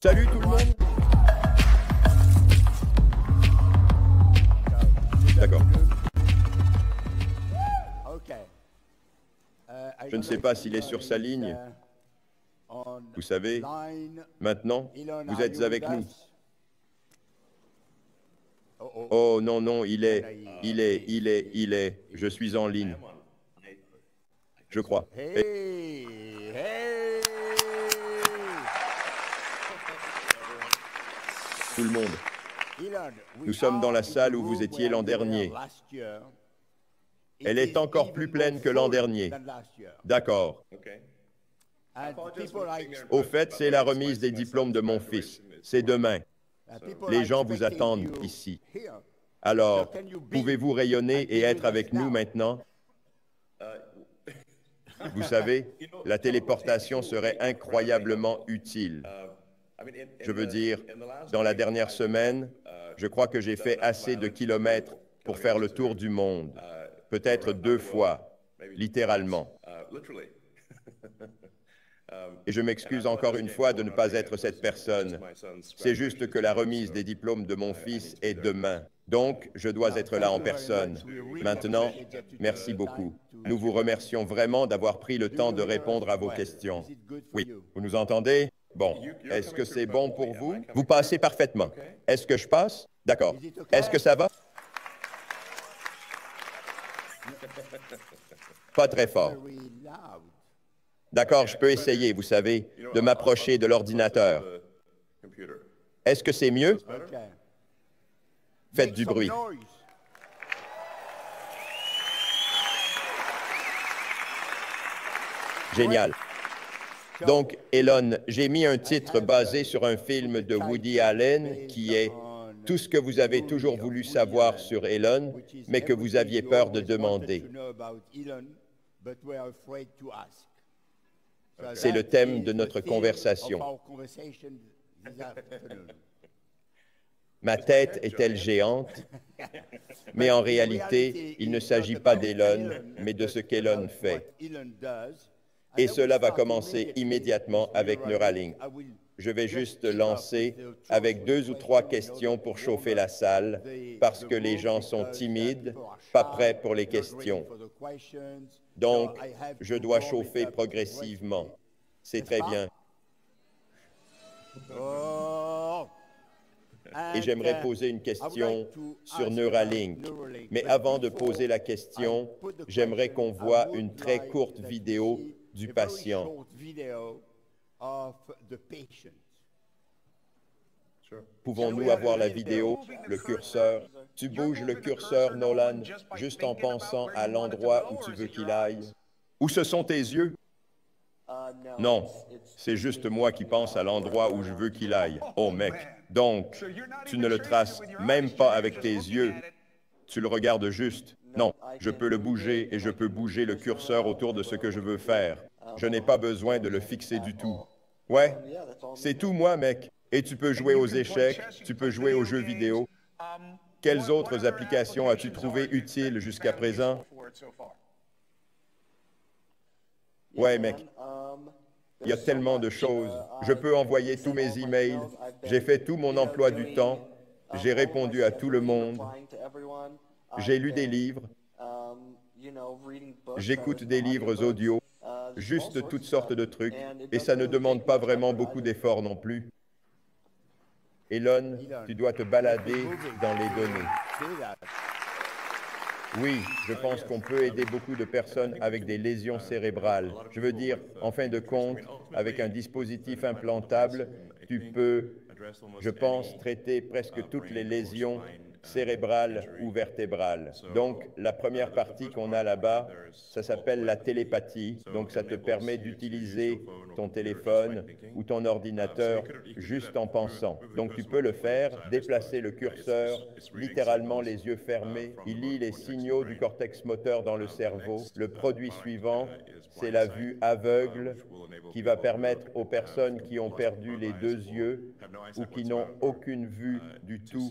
Salut tout le monde. D'accord. Je ne sais pas s'il est sur sa ligne. Vous savez, maintenant, vous êtes avec nous. Oh non, non, il est. Je suis en ligne. Je crois. Tout le monde. Nous sommes dans la salle où vous étiez l'an dernier. Elle est encore plus pleine que l'an dernier. D'accord. Au fait, c'est la remise des diplômes de mon fils. C'est demain. Les gens vous attendent ici. Alors, pouvez-vous rayonner et être avec nous maintenant? Vous savez, la téléportation serait incroyablement utile. Je veux dire, dans la dernière semaine, je crois que j'ai fait assez de kilomètres pour faire le tour du monde. Peut-être 2 fois, littéralement. Et je m'excuse encore une fois de ne pas être cette personne. C'est juste que la remise des diplômes de mon fils est demain. Donc, je dois être là en personne. Maintenant, merci beaucoup. Nous vous remercions vraiment d'avoir pris le temps de répondre à vos questions. Oui, vous nous entendez? Bon, est-ce que c'est bon pour vous? Vous passez parfaitement. Est-ce que je passe? D'accord. Est-ce que ça va? Pas très fort. D'accord, je peux essayer, vous savez, de m'approcher de l'ordinateur. Est-ce que c'est mieux? Faites du bruit. Génial. Donc, Elon, j'ai mis un titre basé sur un film de Woody Allen qui est « Tout ce que vous avez toujours voulu savoir sur Elon, mais que vous aviez peur de demander ». C'est le thème de notre conversation. Ma tête est-elle géante? Mais en réalité, il ne s'agit pas d'Elon, mais de ce qu'Elon fait. Et cela va commencer immédiatement avec Neuralink. Je vais juste lancer avec 2 ou 3 questions pour chauffer la salle, parce que les gens sont timides, pas prêts pour les questions. Donc, je dois chauffer progressivement. C'est très bien. Et j'aimerais poser une question sur Neuralink. Mais avant de poser la question, j'aimerais qu'on voit une très courte vidéo du patient. Pouvons-nous avoir la vidéo, le curseur? Tu bouges le curseur, Nolan, juste en pensant à l'endroit où tu veux qu'il aille. Où ce sont tes yeux? Non, c'est juste moi qui pense à l'endroit où je veux qu'il aille. Oh mec, donc, tu ne le traces même pas avec tes yeux. Tu le regardes juste. Non, je peux le bouger et je peux bouger le curseur autour de ce que je veux faire. Je n'ai pas besoin de le fixer du tout. Ouais, c'est tout moi, mec. Et tu peux jouer aux échecs, tu peux jouer aux jeux vidéo. Quelles autres applications as-tu trouvées utiles jusqu'à présent? Ouais, mec. Il y a tellement de choses. Je peux envoyer tous mes emails. J'ai fait tout mon emploi du temps. J'ai répondu à tout le monde. J'ai lu des livres. J'écoute des livres audio. Juste toutes sortes de trucs. Et ça ne demande pas vraiment beaucoup d'efforts non plus. Elon, tu dois te balader dans les données. Oui, je pense qu'on peut aider beaucoup de personnes avec des lésions cérébrales. Je veux dire, en fin de compte, avec un dispositif implantable, tu peux, je pense, traiter presque toutes les lésions cérébrales ou vertébrales. Donc, la première partie qu'on a là-bas, ça s'appelle la télépathie. Donc, ça te permet d'utiliser ton téléphone ou ton ordinateur juste en pensant. Donc, tu peux le faire, déplacer le curseur, littéralement les yeux fermés. Il lit les signaux du cortex moteur dans le cerveau. Le produit suivant, c'est la vue aveugle qui va permettre aux personnes qui ont perdu les 2 yeux ou qui n'ont aucune vue du tout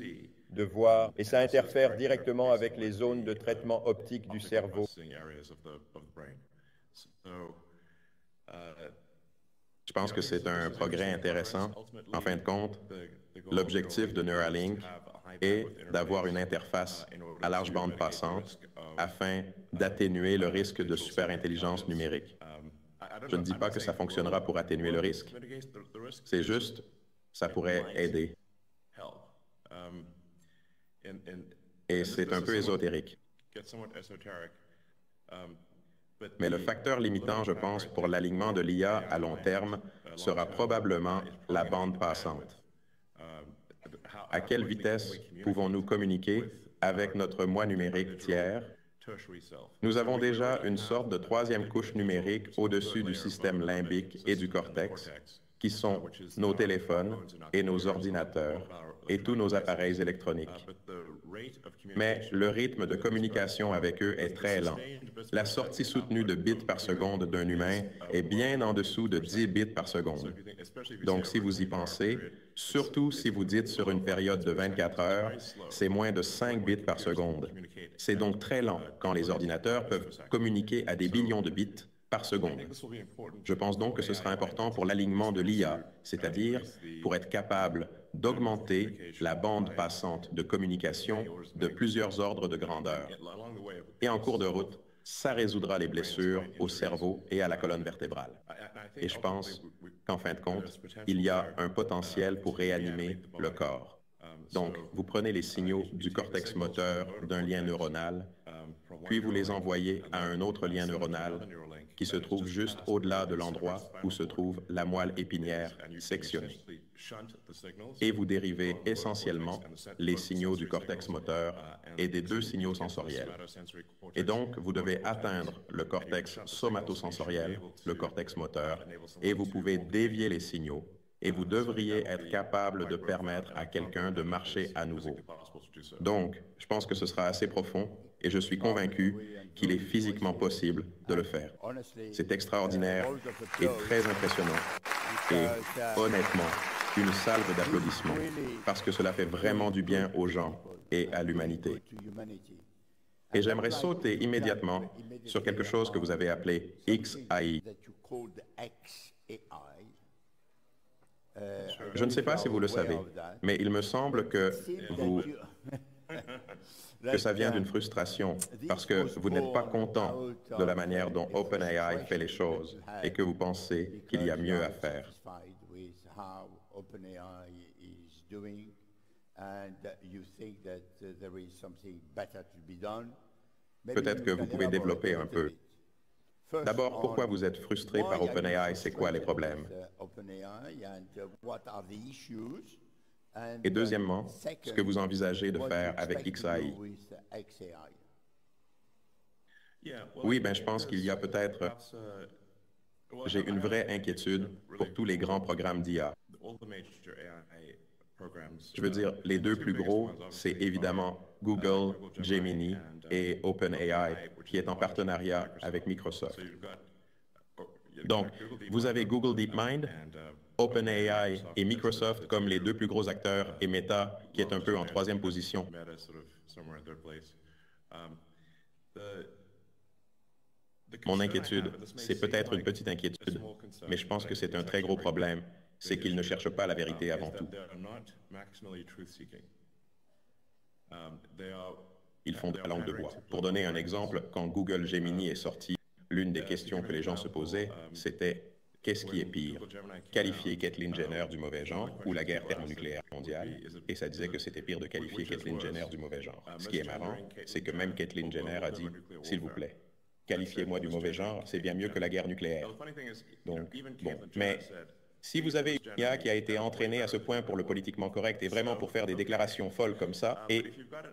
de voir, et ça interfère directement avec les zones de traitement optique du cerveau. Je pense que c'est un progrès intéressant. En fin de compte, l'objectif de Neuralink est d'avoir une interface à large bande passante afin d'atténuer le risque de superintelligence numérique. Je ne dis pas que ça fonctionnera pour atténuer le risque. C'est juste, ça pourrait aider. Et c'est un peu ésotérique. Mais le facteur limitant, je pense, pour l'alignement de l'IA à long terme sera probablement la bande passante. À quelle vitesse pouvons-nous communiquer avec notre moi numérique tiers? Nous avons déjà une sorte de troisième couche numérique au-dessus du système limbique et du cortex, qui sont nos téléphones et nos ordinateurs et tous nos appareils électroniques. Mais le rythme de communication avec eux est très lent. La sortie soutenue de bits par seconde d'un humain est bien en dessous de 10 bits par seconde. Donc, si vous y pensez, surtout si vous dites sur une période de 24 heures, c'est moins de 5 bits par seconde. C'est donc très lent quand les ordinateurs peuvent communiquer à des billions de bits par seconde. Je pense donc que ce sera important pour l'alignement de l'IA, c'est-à-dire pour être capable d'augmenter la bande passante de communication de plusieurs ordres de grandeur. Et en cours de route, ça résoudra les blessures au cerveau et à la colonne vertébrale. Et je pense qu'en fin de compte, il y a un potentiel pour réanimer le corps. Donc, vous prenez les signaux du cortex moteur d'un lien neuronal, puis vous les envoyez à un autre lien neuronal qui se trouve juste au-delà de l'endroit où se trouve la moelle épinière sectionnée. Et vous dérivez essentiellement les signaux du cortex moteur et des deux signaux sensoriels. Et donc, vous devez atteindre le cortex somatosensoriel, le cortex moteur, et vous pouvez dévier les signaux. Et vous devriez être capable de permettre à quelqu'un de marcher à nouveau. Donc, je pense que ce sera assez profond et je suis convaincu qu'il est physiquement possible de le faire. C'est extraordinaire et très impressionnant. Et honnêtement, une salve d'applaudissements parce que cela fait vraiment du bien aux gens et à l'humanité. Et j'aimerais sauter immédiatement sur quelque chose que vous avez appelé XAI. Je ne sais pas si vous le savez, mais il me semble que ça vient d'une frustration parce que vous n'êtes pas content de la manière dont OpenAI fait les choses et que vous pensez qu'il y a mieux à faire. Peut-être que vous pouvez développer un peu. D'abord, pourquoi vous êtes frustré par OpenAI? C'est quoi les problèmes? Et deuxièmement, ce que vous envisagez de faire avec XAI? Oui, je pense qu'il y a peut-être... J'ai une vraie inquiétude pour tous les grands programmes d'IA. Je veux dire, les deux plus gros, c'est évidemment Google, Gemini et OpenAI, qui est en partenariat avec Microsoft. Donc, vous avez Google DeepMind, OpenAI et Microsoft comme les deux plus gros acteurs et Meta, qui est un peu en troisième position. Mon inquiétude, c'est peut-être une petite inquiétude, mais je pense que c'est un très gros problème, c'est qu'ils ne cherchent pas la vérité avant tout. Ils font de la langue de bois. Pour donner un exemple, quand Google Gemini est sorti, l'une des questions que les gens se posaient, c'était qu'est-ce qui est pire? Qualifier Caitlyn Jenner du mauvais genre ou la guerre thermonucléaire mondiale? Et ça disait que c'était pire de qualifier Caitlyn Jenner du mauvais genre. Ce qui est marrant, c'est que même Caitlyn Jenner a dit, s'il vous plaît, qualifiez-moi du mauvais genre, c'est bien mieux que la guerre nucléaire. Donc, bon, mais si vous avez une IA qui a été entraînée à ce point pour le politiquement correct et vraiment pour faire des déclarations folles comme ça, et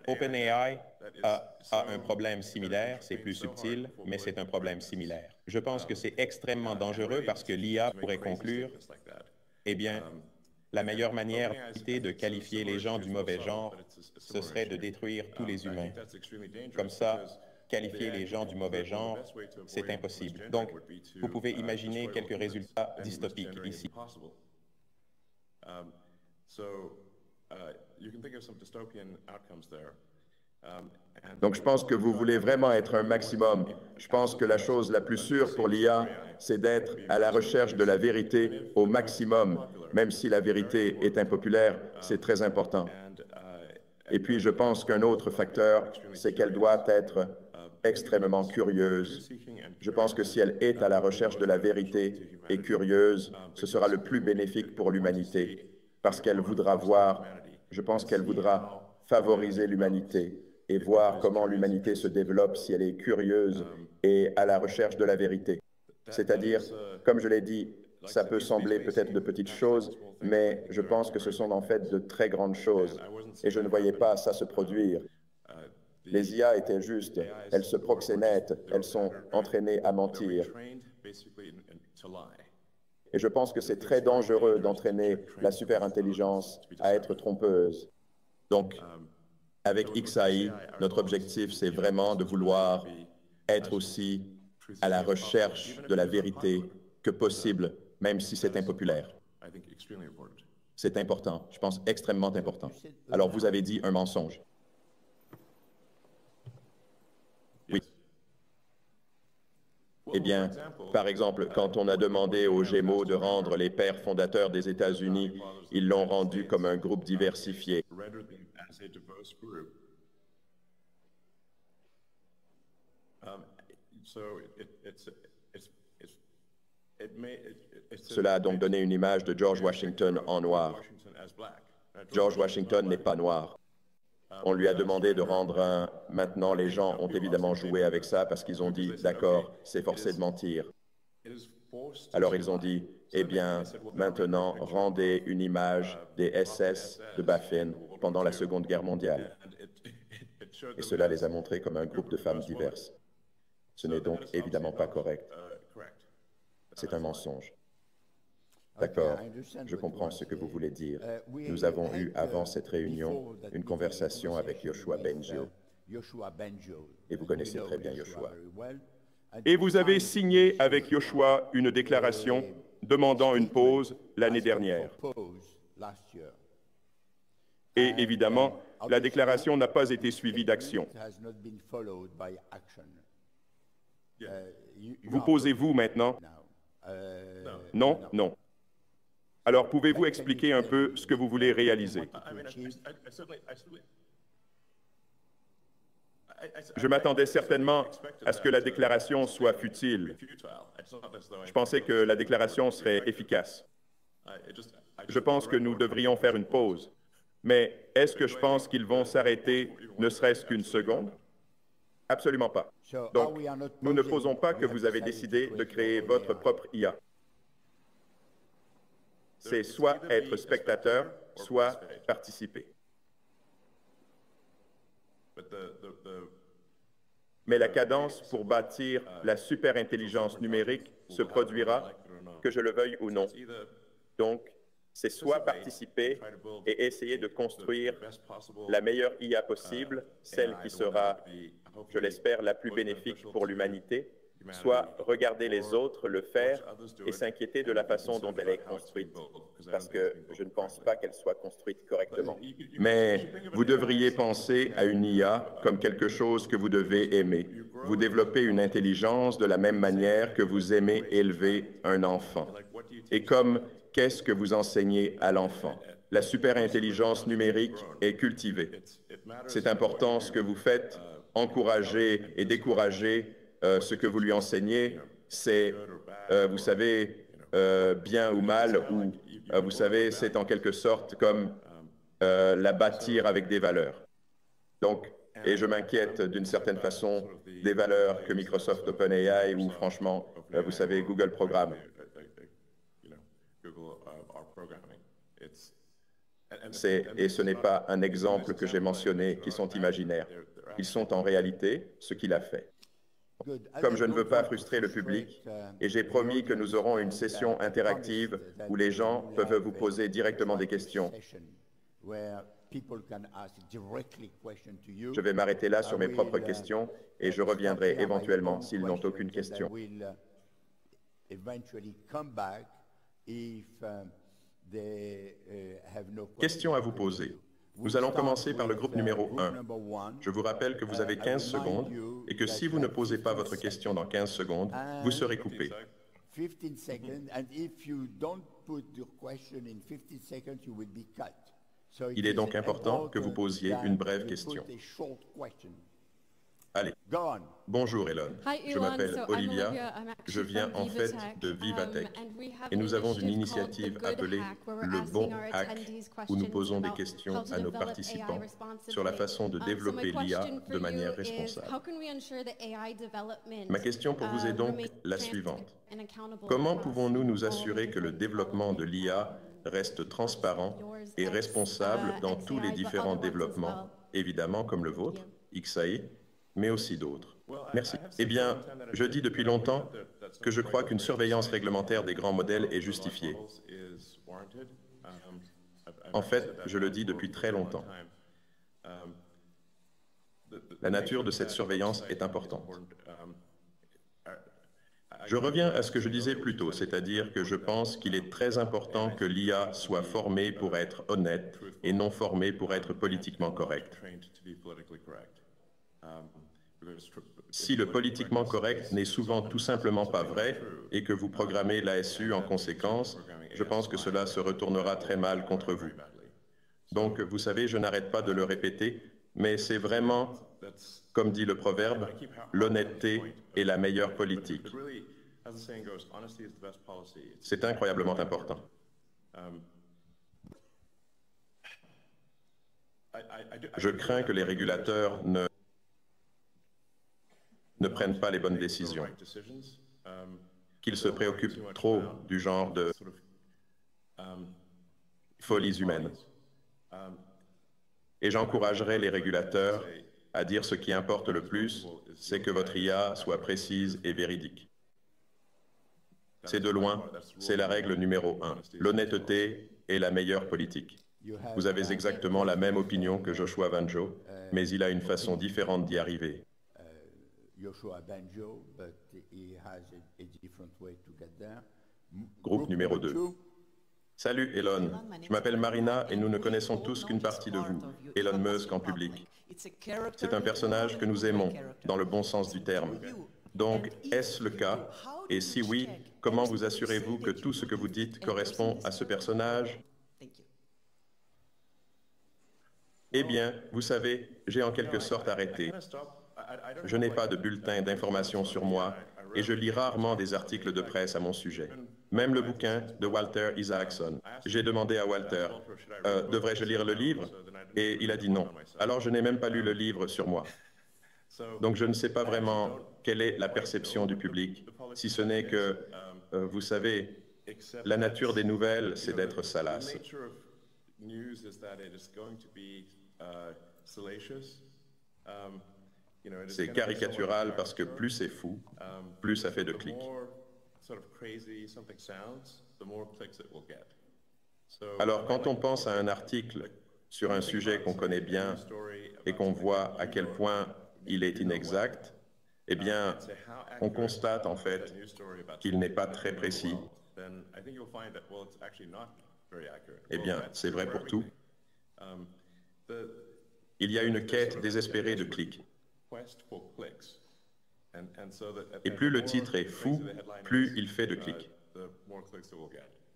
OpenAI a un problème similaire, c'est plus subtil, mais c'est un problème similaire. Je pense que c'est extrêmement dangereux parce que l'IA pourrait conclure, eh bien, la meilleure manière d'éviter de qualifier les gens du mauvais genre, ce serait de détruire tous les humains. Comme ça, qualifier les gens du mauvais genre, c'est impossible. Donc, vous pouvez imaginer quelques résultats dystopiques ici. Donc, je pense que vous voulez vraiment être un maximum. Je pense que la chose la plus sûre pour l'IA, c'est d'être à la recherche de la vérité au maximum. Même si la vérité est impopulaire, c'est très important. Et puis, je pense qu'un autre facteur, c'est qu'elle doit être extrêmement curieuse. Je pense que si elle est à la recherche de la vérité et curieuse, ce sera le plus bénéfique pour l'humanité, parce qu'elle voudra voir, je pense qu'elle voudra favoriser l'humanité et voir comment l'humanité se développe si elle est curieuse et à la recherche de la vérité. C'est-à-dire, comme je l'ai dit, ça peut sembler peut-être de petites choses, mais je pense que ce sont en fait de très grandes choses. Et je ne voyais pas ça se produire. Les IA étaient justes, elles se proxénètent, elles sont entraînées à mentir. Et je pense que c'est très dangereux d'entraîner la superintelligence à être trompeuse. Donc, avec XAI, notre objectif, c'est vraiment de vouloir être aussi à la recherche de la vérité que possible, même si c'est impopulaire. C'est important, je pense extrêmement important. Alors, vous avez dit un mensonge. Oui. Eh bien, par exemple, quand on a demandé aux Gémeaux de rendre les pères fondateurs des États-Unis, ils l'ont rendu comme un groupe diversifié. Cela a donc donné une image de George Washington en noir. George Washington n'est pas noir. On lui a demandé de rendre un... Maintenant, les gens ont évidemment joué avec ça parce qu'ils ont dit, d'accord, c'est forcé de mentir. Alors ils ont dit, eh bien, maintenant, rendez une image des SS de Baffin pendant la Seconde Guerre mondiale. Et cela les a montrés comme un groupe de femmes diverses. Ce n'est donc évidemment pas correct. C'est un mensonge. D'accord, je comprends ce que vous voulez dire. Nous avons eu, avant cette réunion, une conversation avec Yoshua Bengio. Et vous connaissez très bien Yoshua. Et vous avez signé avec Yoshua une déclaration demandant une pause l'année dernière. Et évidemment, la déclaration n'a pas été suivie d'action. Vous posez-vous maintenant? Non, non. Alors, pouvez-vous expliquer un peu ce que vous voulez réaliser? Je m'attendais certainement à ce que la déclaration soit futile. Je pensais que la déclaration serait efficace. Je pense que nous devrions faire une pause. Mais est-ce que je pense qu'ils vont s'arrêter ne serait-ce qu'une seconde? Absolument pas. Donc, nous ne posons pas que vous avez décidé de créer votre propre IA. C'est soit être spectateur, soit participer. Mais la cadence pour bâtir la superintelligence numérique se produira, que je le veuille ou non. Donc, c'est soit participer et essayer de construire la meilleure IA possible, celle qui sera, je l'espère, la plus bénéfique pour l'humanité, soit regarder les autres le faire et s'inquiéter de la façon dont elle est construite, parce que je ne pense pas qu'elle soit construite correctement. Mais vous devriez penser à une IA comme quelque chose que vous devez aimer. Vous développez une intelligence de la même manière que vous aimez élever un enfant. Et comme qu'est-ce que vous enseignez à l'enfant? La superintelligence numérique est cultivée. C'est important ce que vous faites, encourager et décourager ce que vous lui enseignez, c'est, vous savez, bien ou mal, ou vous savez, c'est en quelque sorte comme la bâtir avec des valeurs. Donc, et je m'inquiète d'une certaine façon des valeurs que Microsoft OpenAI ou franchement, vous savez, Google programme. Et ce n'est pas un exemple que j'ai mentionné qui sont imaginaires. Ils sont en réalité ce qu'il a fait. Comme je ne veux pas frustrer le public, et j'ai promis que nous aurons une session interactive où les gens peuvent vous poser directement des questions. Je vais m'arrêter là sur mes propres questions et je reviendrai éventuellement s'ils n'ont aucune question. Question à vous poser. Nous allons commencer par le groupe numéro 1. Je vous rappelle que vous avez 15 secondes et que si vous ne posez pas votre question dans 15 secondes, vous serez coupé. 15 seconds, and if you don't put your question in 15 seconds, you will be cut. So it Il est is donc important que vous important posiez that une brève you question. put a short question. Allez, Go on. bonjour Elon. Hi, Je Elon. m'appelle So I'm Olivia. I'm Je actually viens from en fait Vivatech, de Vivatech. and we have Et nous an avons une initiative initiative called The Good appelée Hack, where we're le asking bon our hack, attendees où nous questions posons des about questions how to à nos develop participants AI sur la façon de So développer my l'IA question for de manière you is, responsable. how can we ensure that AI development, Ma question pour vous est donc remains la transparent suivante. and accountable Comment across pouvons-nous nous all the assurer que le different développement de development l'IA reste transparent et responsable dans tous les différents développements, évidemment comme le vôtre, XAI, mais aussi d'autres? Merci. Eh bien, je dis depuis longtemps que je crois qu'une surveillance réglementaire des grands modèles est justifiée. En fait, je le dis depuis très longtemps. La nature de cette surveillance est importante. Je reviens à ce que je disais plus tôt, c'est-à-dire que je pense qu'il est très important que l'IA soit formée pour être honnête et non formée pour être politiquement correcte. Si le politiquement correct n'est souvent tout simplement pas vrai et que vous programmez l'ASU en conséquence, je pense que cela se retournera très mal contre vous. Donc, vous savez, je n'arrête pas de le répéter, mais c'est vraiment, comme dit le proverbe, l'honnêteté est la meilleure politique. C'est incroyablement important. Je crains que les régulateurs ne prennent pas les bonnes décisions, qu'ils se préoccupent trop du genre de folies humaines. Et j'encouragerai les régulateurs à dire ce qui importe le plus, c'est que votre IA soit précise et véridique. C'est de loin, c'est la règle numéro 1. L'honnêteté est la meilleure politique. Vous avez exactement la même opinion que Joshua Banjo, mais il a une façon différente d'y arriver. Joshua Banjo, but he has a different way to get there. Groupe numéro 2. Salut Elon, je m'appelle Marina et nous ne connaissons tous qu'une partie de vous, Elon Musk en public. C'est un personnage que nous aimons, dans le bon sens du terme. Donc, est-ce le cas? Et si oui, comment vous assurez-vous que tout ce que vous dites correspond à ce personnage? Eh bien, vous savez, j'ai en quelque sorte arrêté. Je n'ai pas de bulletin d'information sur moi et je lis rarement des articles de presse à mon sujet. Même le bouquin de Walter Isaacson. J'ai demandé à Walter, devrais-je lire le livre? Et il a dit non. Alors je n'ai même pas lu le livre sur moi. Donc je ne sais pas vraiment quelle est la perception du public, si ce n'est que, vous savez, la nature des nouvelles, c'est d'être salace. C'est caricatural parce que plus c'est fou, plus ça fait de clics. Alors quand on pense à un article sur un sujet qu'on connaît bien et qu'on voit à quel point il est inexact, eh bien, on constate en fait qu'il n'est pas très précis. Eh bien, c'est vrai pour tout. Il y a une quête désespérée de clics. Et plus le titre est fou, plus il fait de clics.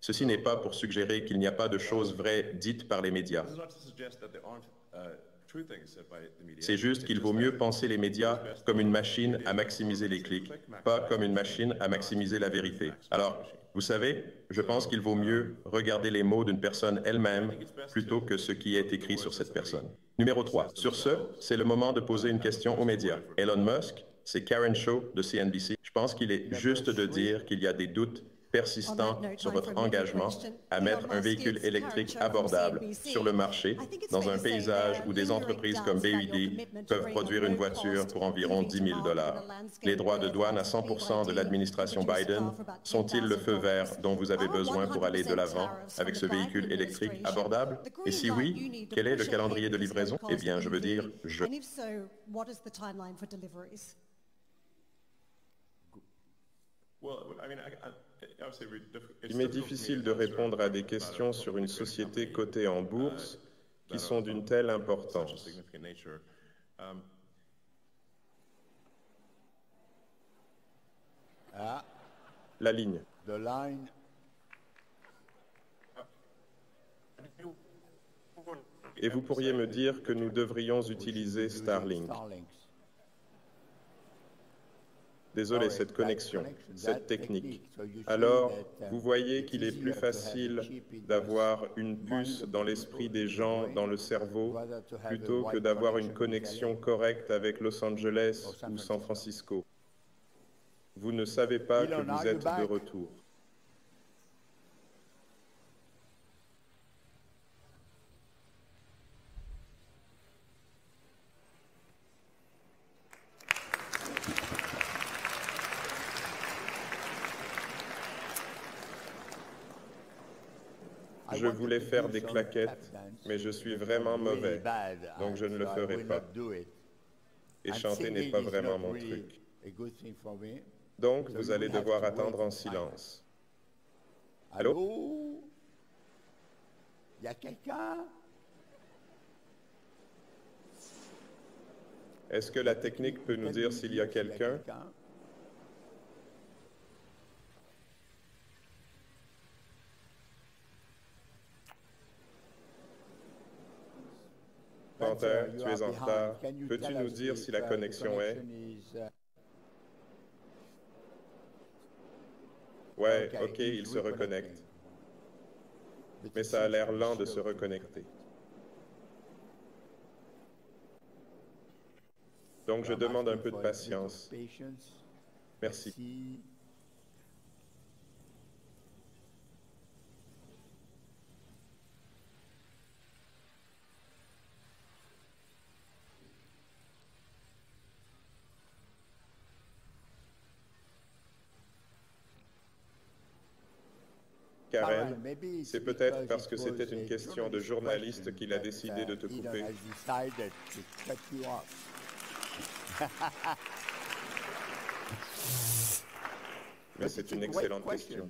Ceci n'est pas pour suggérer qu'il n'y a pas de choses vraies dites par les médias. C'est juste qu'il vaut mieux penser les médias comme une machine à maximiser les clics, pas comme une machine à maximiser la vérité. Alors, vous savez, je pense qu'il vaut mieux regarder les mots d'une personne elle-même plutôt que ce qui est écrit sur cette personne. Numéro 3. Sur ce, c'est le moment de poser une question aux médias. Elon Musk, c'est Karen Shaw de CNBC. Je pense qu'il est juste de dire qu'il y a des doutes persistant sur votre engagement à mettre un véhicule électrique abordable sur le marché dans un paysage où des entreprises comme BYD peuvent produire une voiture pour environ 10 000 $. Les droits de douane à 100% de l'administration Biden sont-ils le feu vert dont vous avez besoin pour aller de l'avant avec ce véhicule électrique abordable? Et si oui, quel est le calendrier de livraison? Eh bien, je veux dire, Il m'est difficile de répondre à des questions sur une société cotée en bourse qui sont d'une telle importance. Ah, La ligne. the line. Et vous pourriez me dire que nous devrions utiliser Starlink. Désolé, cette connexion, cette technique. Alors, vous voyez qu'il est plus facile d'avoir une puce dans l'esprit des gens, dans le cerveau, plutôt que d'avoir une connexion correcte avec Los Angeles ou San Francisco. Vous ne savez pas que vous êtes de retour. Je voulais faire des claquettes, mais je suis vraiment mauvais, donc je ne le ferai pas. Et chanter n'est pas vraiment mon truc. Donc, vous allez devoir attendre en silence. Allô? Allô? Il y a quelqu'un? Est-ce que la technique peut nous dire s'il y a quelqu'un? Panther, tu es en retard. Peux-tu nous dire si la connexion est? Ouais, ok, il se reconnecte. Mais ça a l'air lent de se reconnecter. Donc, je demande un peu de patience. Merci. Karen, c'est peut-être parce que c'était une question de journaliste qu'il a décidé de te couper. Mais c'est une excellente question.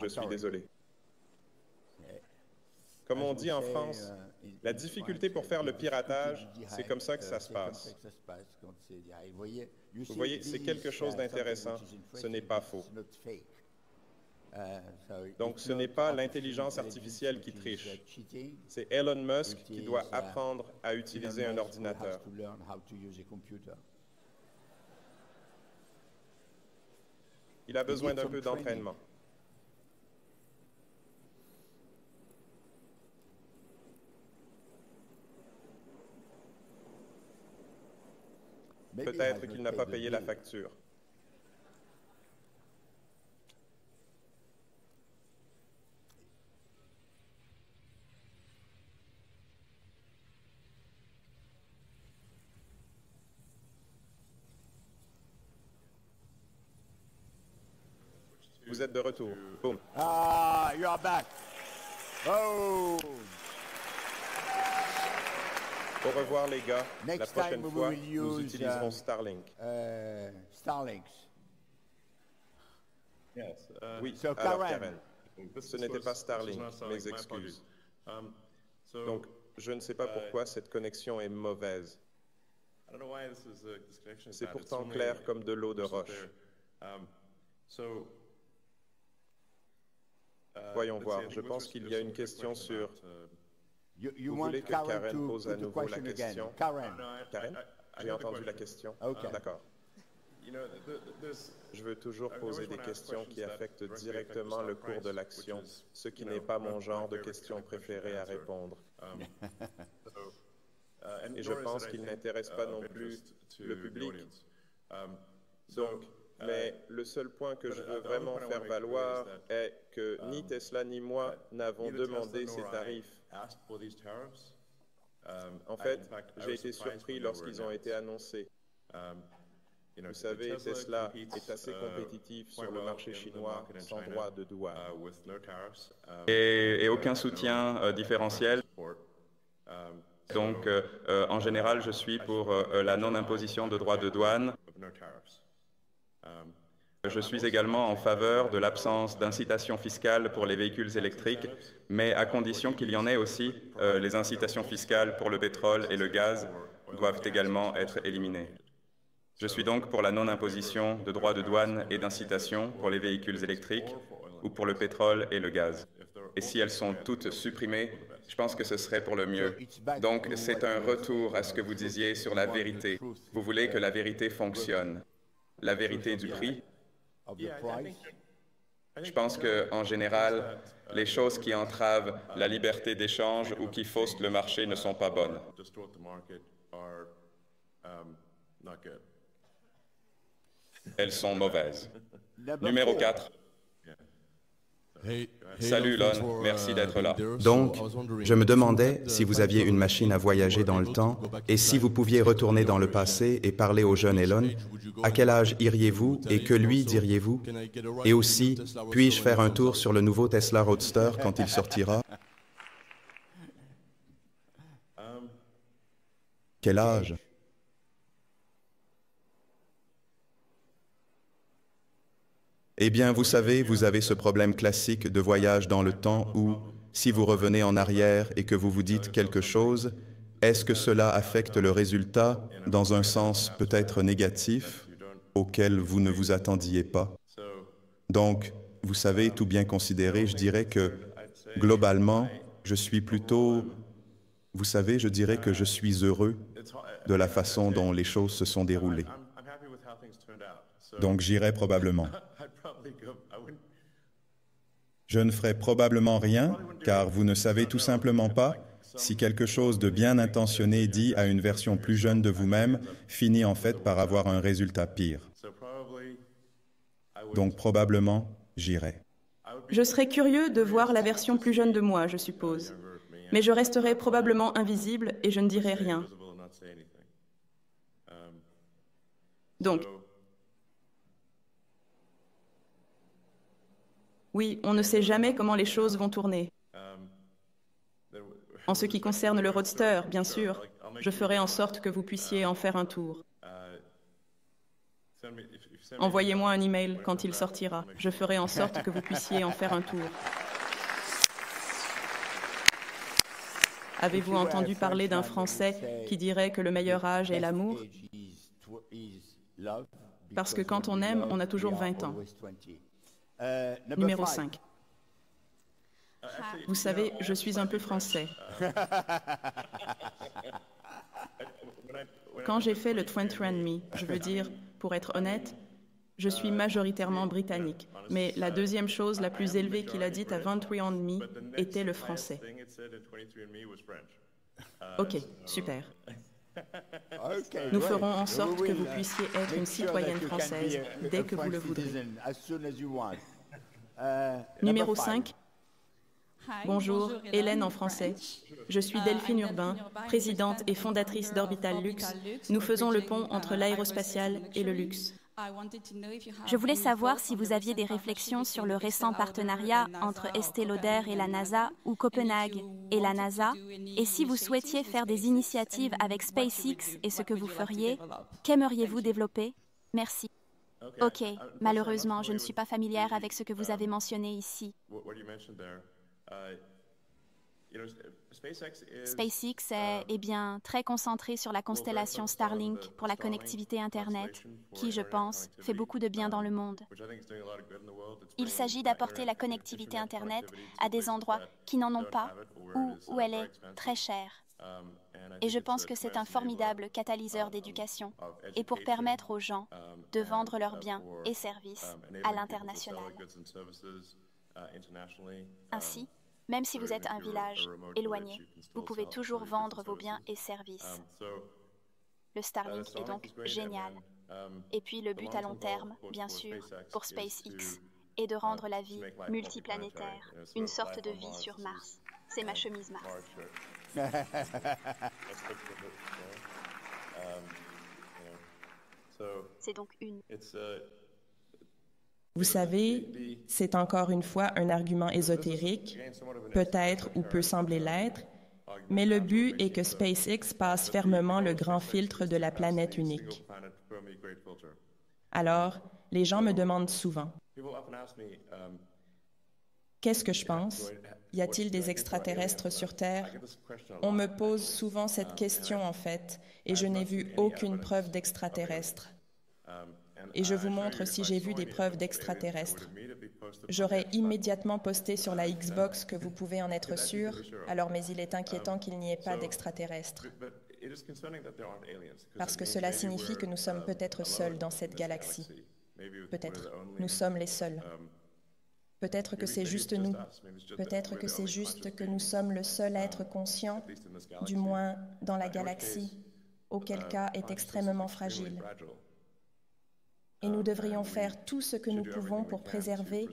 Je suis désolé. Comme on dit en France, la difficulté pour faire le piratage, c'est comme ça que ça se passe. Vous voyez, c'est quelque chose d'intéressant. Ce n'est pas faux. Donc, ce n'est pas l'intelligence artificielle qui triche. C'est Elon Musk qui doit apprendre à utiliser un ordinateur. Il a besoin d'un peu d'entraînement. Peut-être qu'il n'a pas payé la facture. Vous êtes de retour. Boum. Ah, you are back. Oh. Au revoir les gars. La Next prochaine time we fois, will nous use, utiliserons Starlink. Starlinks. Oui, So, alors Karen. Karen, ce n'était pas Starlink, mes excuses. Donc, je ne sais pas pourquoi cette connexion est mauvaise. C'est pourtant clair comme de l'eau de roche. Voyons voir, je pense qu'il y a une question sur... You Vous want voulez que Karen Karen to pose à put the nouveau la question again? question? Karen. Karen, j'ai entendu la question. Ok. D'accord. Je veux toujours poser des questions qui affectent directement le cours de l'action, ce qui n'est pas mon genre de questions préférées à répondre. Et je pense qu'il n'intéresse pas non plus le public. Donc, mais le seul point que je veux vraiment faire valoir est que ni Tesla ni moi n'avons demandé ces tarifs. En fait, j'ai été surpris lorsqu'ils ont été annoncés. Vous savez, Tesla est assez compétitif sur le marché chinois sans droit de douane. Et aucun soutien différentiel. Donc, en général, je suis pour la non-imposition de droits de douane. Je suis également en faveur de l'absence d'incitations fiscales pour les véhicules électriques, mais à condition qu'il y en ait aussi. Les incitations fiscales pour le pétrole et le gaz doivent également être éliminées. Je suis donc pour la non-imposition de droits de douane et d'incitation pour les véhicules électriques ou pour le pétrole et le gaz. Et si elles sont toutes supprimées, je pense que ce serait pour le mieux. Donc, c'est un retour à ce que vous disiez sur la vérité. Vous voulez que la vérité fonctionne. La vérité du prix. Je pense qu'en général, les choses qui entravent la liberté d'échange ou qui faussent le marché ne sont pas bonnes. Elles sont mauvaises. Numéro 4. Salut Lon, merci d'être là. Donc, je me demandais si vous aviez une machine à voyager dans le temps et si vous pouviez retourner dans le passé et parler au jeune Elon, à quel âge iriez-vous et que lui diriez-vous? Et aussi, puis-je faire un tour sur le nouveau Tesla Roadster quand il sortira? Quel âge? Eh bien, vous savez, vous avez ce problème classique de voyage dans le temps où, si vous revenez en arrière et que vous vous dites quelque chose, est-ce que cela affecte le résultat dans un sens peut-être négatif auquel vous ne vous attendiez pas? Donc, vous savez, tout bien considéré, je dirais que, globalement, je suis plutôt... Vous savez, je dirais que je suis heureux de la façon dont les choses se sont déroulées. Donc, j'irai probablement. Je ne ferai probablement rien, car vous ne savez tout simplement pas si quelque chose de bien intentionné dit à une version plus jeune de vous-même finit en fait par avoir un résultat pire. Donc probablement, j'irai. Je serais curieux de voir la version plus jeune de moi, je suppose. Mais je resterai probablement invisible et je ne dirai rien. Donc, oui, on ne sait jamais comment les choses vont tourner. En ce qui concerne le Roadster, bien sûr, je ferai en sorte que vous puissiez en faire un tour. Envoyez-moi un email quand il sortira. Je ferai en sorte que vous puissiez en faire un tour. Avez-vous entendu parler d'un Français qui dirait que le meilleur âge est l'amour? Parce que quand on aime, on a toujours 20 ans. Numéro 5. Vous savez, je suis un peu français. Quand j'ai fait le 23andMe, je veux dire, pour être honnête, je suis majoritairement britannique. Mais la deuxième chose la plus élevée qu'il a dite à 23andMe était le français. OK, super. Nous ferons en sorte que vous puissiez être une citoyenne française dès que vous le voudrez. Numéro 5. Bonjour, Hélène en français. Je suis Delphine Urbain, présidente et fondatrice d'Orbital Luxe. Nous faisons le pont entre l'aérospatial et le luxe. Je voulais savoir si vous aviez des réflexions sur le récent partenariat entre Estée Lauder et la NASA ou Copenhague et la NASA, et si vous souhaitiez faire des initiatives avec SpaceX et ce que vous feriez, qu'aimeriez-vous développer? Merci. OK, malheureusement, je ne suis pas familière avec ce que vous avez mentionné ici. SpaceX est, eh bien, très concentré sur la constellation Starlink pour la connectivité Internet, qui, je pense, fait beaucoup de bien dans le monde. Il s'agit d'apporter la connectivité Internet à des endroits qui n'en ont pas ou où elle est très chère. Et je pense que c'est un formidable catalyseur d'éducation et pour permettre aux gens de vendre leurs biens et services à l'international. Ainsi, même si vous êtes un village éloigné, vous pouvez toujours vendre vos biens et services. Le Starlink est donc génial. Et puis le but à long terme, bien sûr, pour SpaceX, est de rendre la vie multiplanétaire, une sorte de vie sur Mars. C'est ma chemise Mars. C'est donc une. Vous savez, c'est encore une fois un argument ésotérique, peut-être ou peut sembler l'être, mais le but est que SpaceX passe fermement le grand filtre de la planète unique. Alors, Les gens me demandent souvent, qu'est-ce que je pense? Y a-t-il des extraterrestres sur Terre? On me pose souvent cette question en fait, et je n'ai vu aucune preuve d'extraterrestre. Et je vous montre si j'ai vu des preuves d'extraterrestres. J'aurais immédiatement posté sur la Xbox que vous pouvez en être sûr, alors mais il est inquiétant qu'il n'y ait pas d'extraterrestres. Parce que cela signifie que nous sommes peut-être seuls dans cette galaxie. Peut-être. Nous sommes les seuls. Peut-être que c'est juste nous. Peut-être que c'est juste que nous sommes le seul être conscient, du moins dans la galaxie, auquel cas est extrêmement fragile. Et nous devrions faire tout ce que nous pouvons pour préserver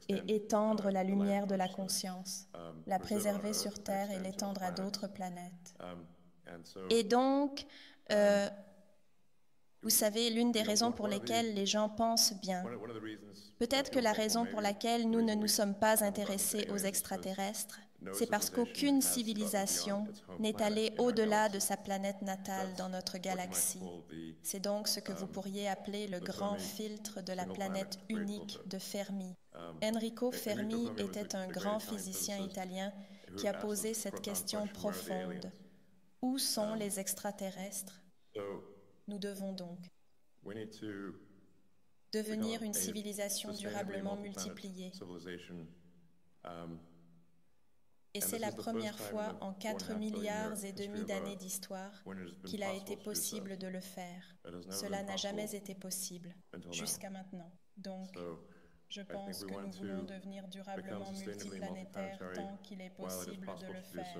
et étendre la lumière de la conscience, la préserver sur Terre et l'étendre à d'autres planètes. Et donc, vous savez, l'une des raisons pour lesquelles les gens pensent bien, peut-être que la raison pour laquelle nous ne nous sommes pas intéressés aux extraterrestres, c'est parce qu'aucune civilisation n'est allée au-delà de sa planète natale dans notre galaxie. C'est donc ce que vous pourriez appeler le grand filtre de la planète unique de Fermi. Enrico Fermi était un grand physicien italien qui a posé cette question profonde. Où sont les extraterrestres? Nous devons donc devenir une civilisation durablement multipliée. Et c'est la première fois en 4,5 milliards d'années d'histoire qu'il a été possible de le faire. Cela n'a jamais été possible jusqu'à maintenant. Donc, je pense que nous voulons devenir durablement multiplanétaires tant qu'il est possible de le faire.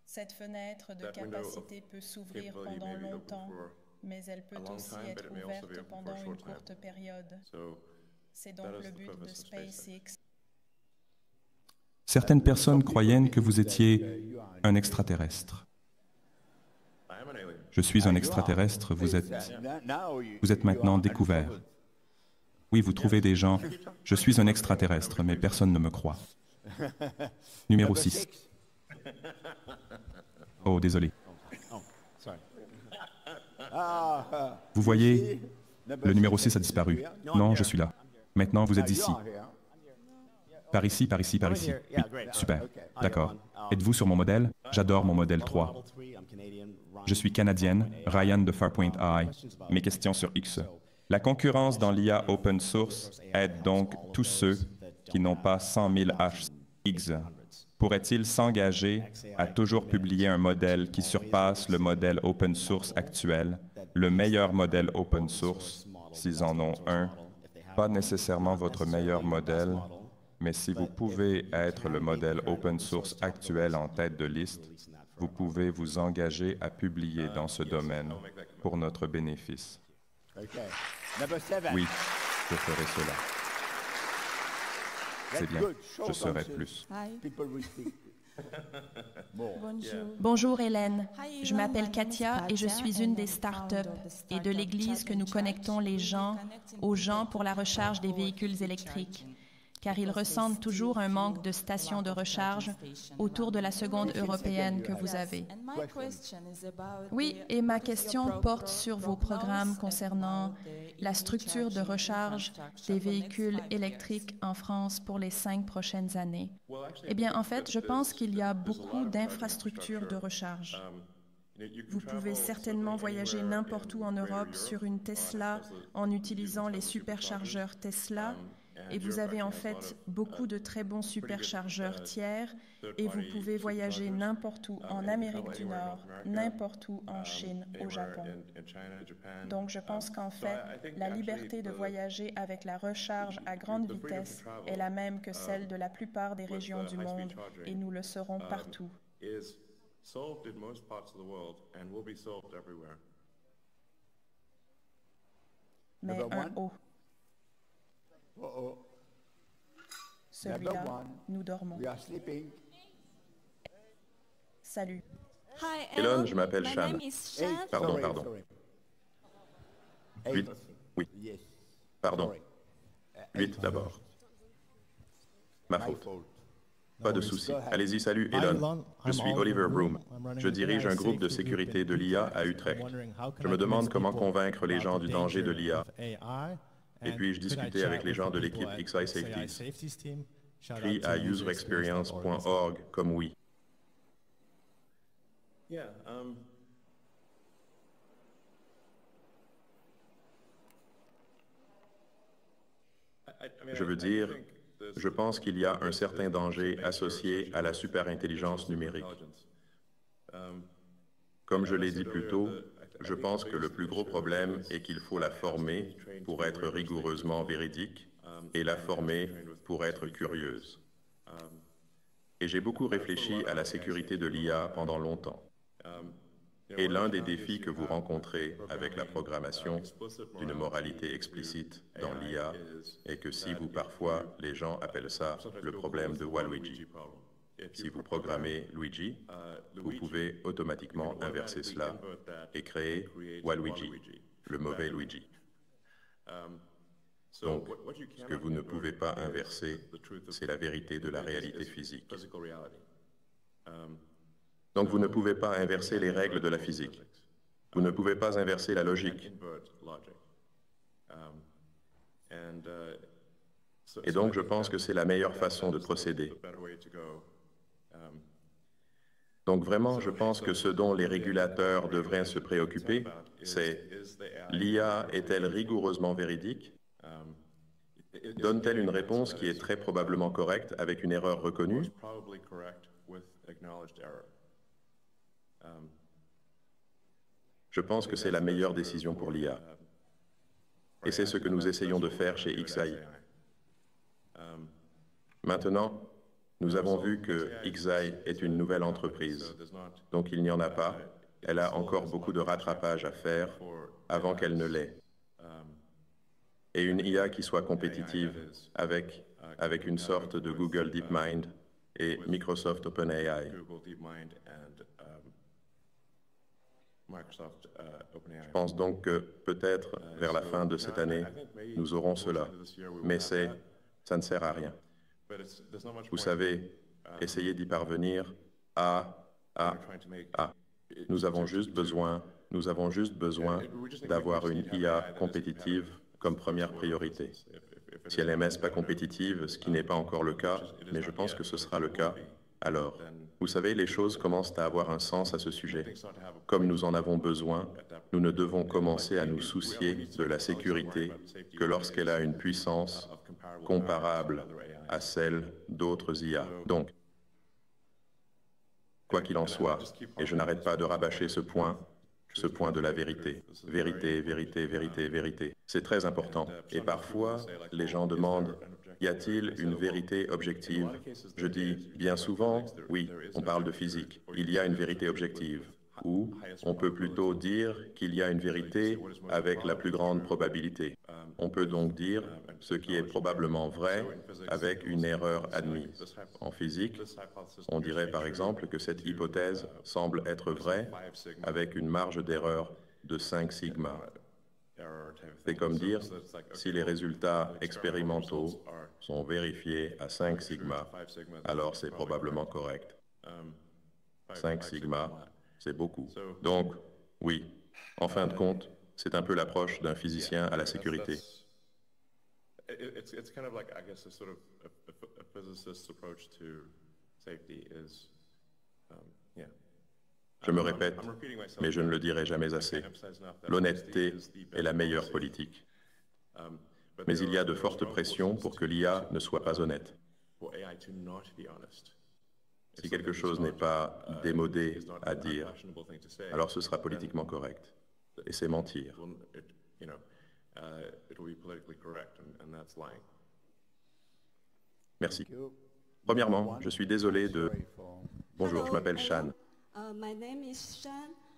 Cette fenêtre de capacité peut s'ouvrir pendant longtemps, mais elle peut aussi être ouverte pendant une courte période. C'est donc le but de SpaceX. Certaines personnes croyaient que vous étiez un extraterrestre. Je suis un extraterrestre, vous êtes maintenant découvert. Oui, vous trouvez des gens, je suis un extraterrestre, mais personne ne me croit. Numéro 6. Oh, désolé. Vous voyez, le numéro 6 a disparu. Non, je suis là. Maintenant, vous êtes ici. Par ici, par ici, par ici. Oui, super. D'accord. Êtes-vous sur mon modèle? J'adore mon modèle 3. Je suis canadienne, Ryan de Farpoint High. Mes questions sur X. La concurrence dans l'IA open source aide donc tous ceux qui n'ont pas 100 000 HX. Pourraient-ils s'engager à toujours publier un modèle qui surpasse le modèle open source actuel, le meilleur modèle open source, s'ils en ont un, pas nécessairement votre meilleur modèle, mais si vous pouvez être le modèle open source actuel en tête de liste, vous pouvez vous engager à publier dans ce domaine pour notre bénéfice. Oui, je ferai cela. C'est bien, je serai plus. Bonjour Hélène, je m'appelle Katia et je suis une des startups et de l'Église que nous connectons les gens aux gens pour la recharge des véhicules électriques, car ils ressentent toujours un manque de stations de recharge autour de la seconde européenne que vous avez. Oui, et ma question porte sur vos programmes concernant la structure de recharge des véhicules électriques en France pour les 5 prochaines années. Eh bien, en fait, je pense qu'il y a beaucoup d'infrastructures de recharge. Vous pouvez certainement voyager n'importe où en Europe sur une Tesla en utilisant les superchargeurs Tesla. Et vous avez en fait beaucoup de très bons superchargeurs tiers et vous pouvez voyager n'importe où en Amérique du Nord, n'importe où en Chine, au Japon. Donc je pense qu'en fait, la liberté de voyager avec la recharge à grande vitesse est la même que celle de la plupart des régions du monde et nous le serons partout. Mais un O. Celui-là, nous dormons. Salut. Elon, je m'appelle Shan. Pardon. 8. Oui. Pardon. 8 d'abord. Ma faute. Pas de souci. Allez-y, salut Elon. Je suis Oliver Broom. Je dirige un groupe de sécurité de l'IA à Utrecht. Je me demande comment convaincre les gens du danger de l'IA. Et puis-je discuter avec les gens de l'équipe XI Safeties? Crie à userexperience.org comme oui. Je veux dire, je pense qu'il y a un certain danger associé à la superintelligence numérique. Comme je l'ai dit plus tôt, je pense que le plus gros problème est qu'il faut la former pour être rigoureusement véridique et la former pour être curieuse. Et j'ai beaucoup réfléchi à la sécurité de l'IA pendant longtemps. Et l'un des défis que vous rencontrez avec la programmation d'une moralité explicite dans l'IA est que si vous, parfois, les gens appellent ça le problème de Waluigi. Si vous programmez Luigi, vous pouvez automatiquement inverser cela et créer Waluigi, le mauvais Luigi. Donc, ce que vous ne pouvez pas inverser, c'est la vérité de la réalité physique. Donc, vous ne pouvez pas inverser les règles de la physique. Vous ne pouvez pas inverser la logique. Et donc, je pense que c'est la meilleure façon de procéder. Donc, vraiment, je pense que ce dont les régulateurs devraient se préoccuper, c'est l'IA est-elle rigoureusement véridique? Donne-t-elle une réponse qui est très probablement correcte avec une erreur reconnue? Je pense que c'est la meilleure décision pour l'IA. Et c'est ce que nous essayons de faire chez XAI. Maintenant, nous avons vu que XAI est une nouvelle entreprise. Donc il n'y en a pas. Elle a encore beaucoup de rattrapage à faire avant qu'elle ne l'ait. Et une IA qui soit compétitive avec une sorte de Google DeepMind et Microsoft OpenAI. Je pense donc que peut-être vers la fin de cette année, nous aurons cela. Mais ça ne sert à rien. Vous savez, essayer d'y parvenir Nous avons juste besoin d'avoir une IA compétitive comme première priorité. Si elle n'est pas compétitive, ce qui n'est pas encore le cas, mais je pense que ce sera le cas, alors, vous savez, les choses commencent à avoir un sens à ce sujet. Comme nous en avons besoin, nous ne devons commencer à nous soucier de la sécurité que lorsqu'elle a une puissance comparable à celle d'autres IA. Donc, quoi qu'il en soit, et je n'arrête pas de rabâcher ce point de la vérité. Vérité, vérité, vérité, vérité. C'est très important. Et parfois, les gens demandent, y a-t-il une vérité objective? Je dis, bien souvent, oui, on parle de physique. Il y a une vérité objective. Ou, on peut plutôt dire qu'il y a une vérité avec la plus grande probabilité. On peut donc dire ce qui est probablement vrai avec une erreur admise. En physique, on dirait par exemple que cette hypothèse semble être vraie avec une marge d'erreur de 5 sigma. C'est comme dire, si les résultats expérimentaux sont vérifiés à 5 sigma, alors c'est probablement correct. 5 sigma, c'est beaucoup. Donc, oui, en fin de compte, c'est un peu l'approche d'un physicien à la sécurité. Je me répète, mais je ne le dirai jamais assez. L'honnêteté est la meilleure politique. Mais il y a de fortes pressions pour que l'IA ne soit pas honnête. Si quelque chose n'est pas démodé à dire, alors ce sera politiquement correct. Et c'est mentir. Merci. Premièrement, je suis désolé de... Bonjour, je m'appelle Shan.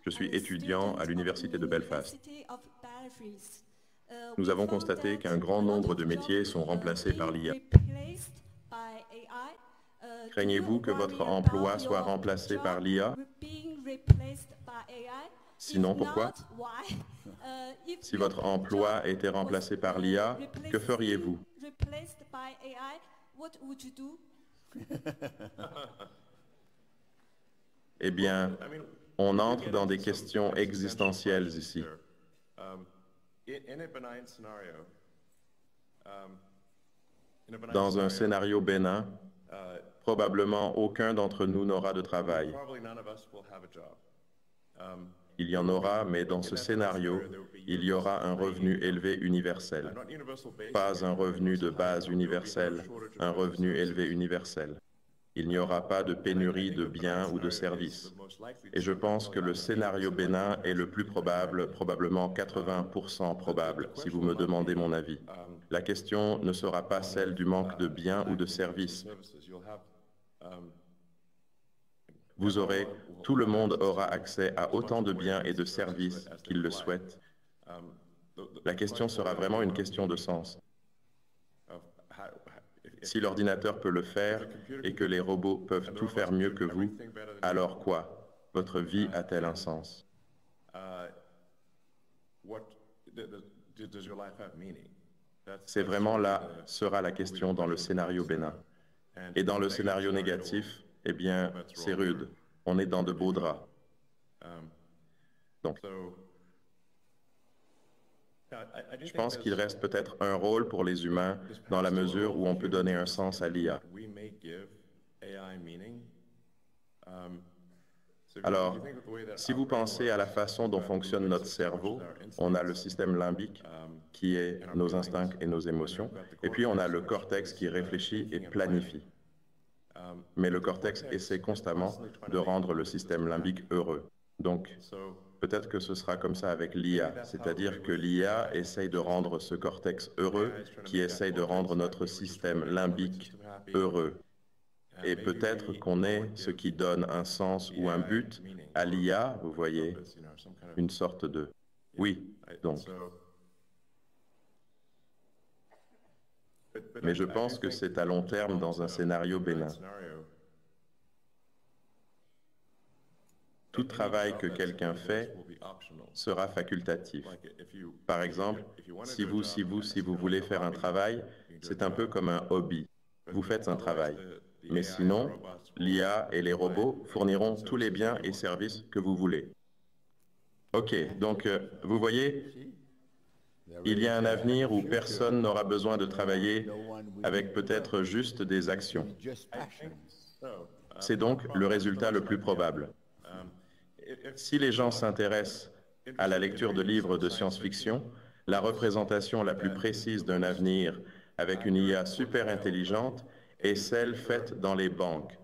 Je suis étudiant à l'Université de Belfast. Nous avons constaté qu'un grand nombre de métiers sont remplacés par l'IA. Craignez-vous que votre emploi soit remplacé par l'IA? Sinon, pourquoi? Si votre emploi était remplacé par l'IA, que feriez-vous? Eh bien, on entre dans des questions existentielles ici. Dans un scénario bénin, probablement aucun d'entre nous n'aura de travail. Il y en aura, mais dans ce scénario, il y aura un revenu élevé universel. Pas un revenu de base universel, un revenu élevé universel. Il n'y aura pas de pénurie de biens ou de services. Et je pense que le scénario bénin est le plus probable, probablement 80% probable, si vous me demandez mon avis. La question ne sera pas celle du manque de biens ou de services. Tout le monde aura accès à autant de biens et de services qu'il le souhaite. La question sera vraiment une question de sens. Si l'ordinateur peut le faire et que les robots peuvent tout faire mieux que vous, alors quoi? Votre vie a-t-elle un sens? C'est vraiment là sera la question dans le scénario bénin. Et dans le scénario négatif, eh bien, c'est rude. On est dans de beaux draps. Donc, je pense qu'il reste peut-être un rôle pour les humains dans la mesure où on peut donner un sens à l'IA. Alors, si vous pensez à la façon dont fonctionne notre cerveau, on a le système limbique qui est nos instincts et nos émotions, et puis on a le cortex qui réfléchit et planifie. Mais le cortex essaie constamment de rendre le système limbique heureux. Donc, peut-être que ce sera comme ça avec l'IA, c'est-à-dire que l'IA essaye de rendre ce cortex heureux, qui essaye de rendre notre système limbique heureux. Et peut-être qu'on est ce qui donne un sens ou un but à l'IA, vous voyez, une sorte de... Oui, donc. Mais je pense que c'est à long terme dans un scénario bénin. Tout travail que quelqu'un fait sera facultatif. Par exemple, si vous voulez faire un travail, c'est un peu comme un hobby. Vous faites un travail. Mais sinon, l'IA et les robots fourniront tous les biens et services que vous voulez. OK, donc vous voyez, il y a un avenir où personne n'aura besoin de travailler avec peut-être juste des actions. C'est donc le résultat le plus probable. Si les gens s'intéressent à la lecture de livres de science-fiction, la représentation la plus précise d'un avenir avec une IA super intelligente est celle faite dans les banques.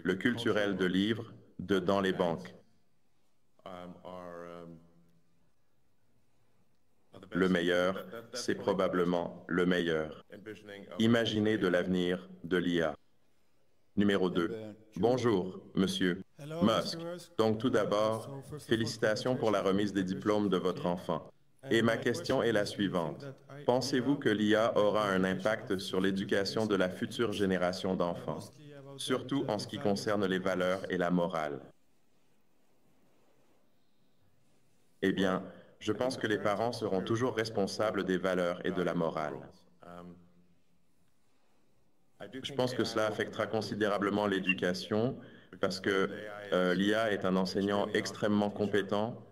Le culturel de livres dans les banques. Le meilleur, c'est probablement le meilleur. Imaginez de l'avenir de l'IA. Numéro 2. Bonjour, monsieur Musk. Donc tout d'abord, félicitations pour la remise des diplômes de votre enfant. Et ma question est la suivante. Pensez-vous que l'IA aura un impact sur l'éducation de la future génération d'enfants, surtout en ce qui concerne les valeurs et la morale? Eh bien, je pense que les parents seront toujours responsables des valeurs et de la morale. Je pense que cela affectera considérablement l'éducation parce que l'IA est un enseignant extrêmement compétent,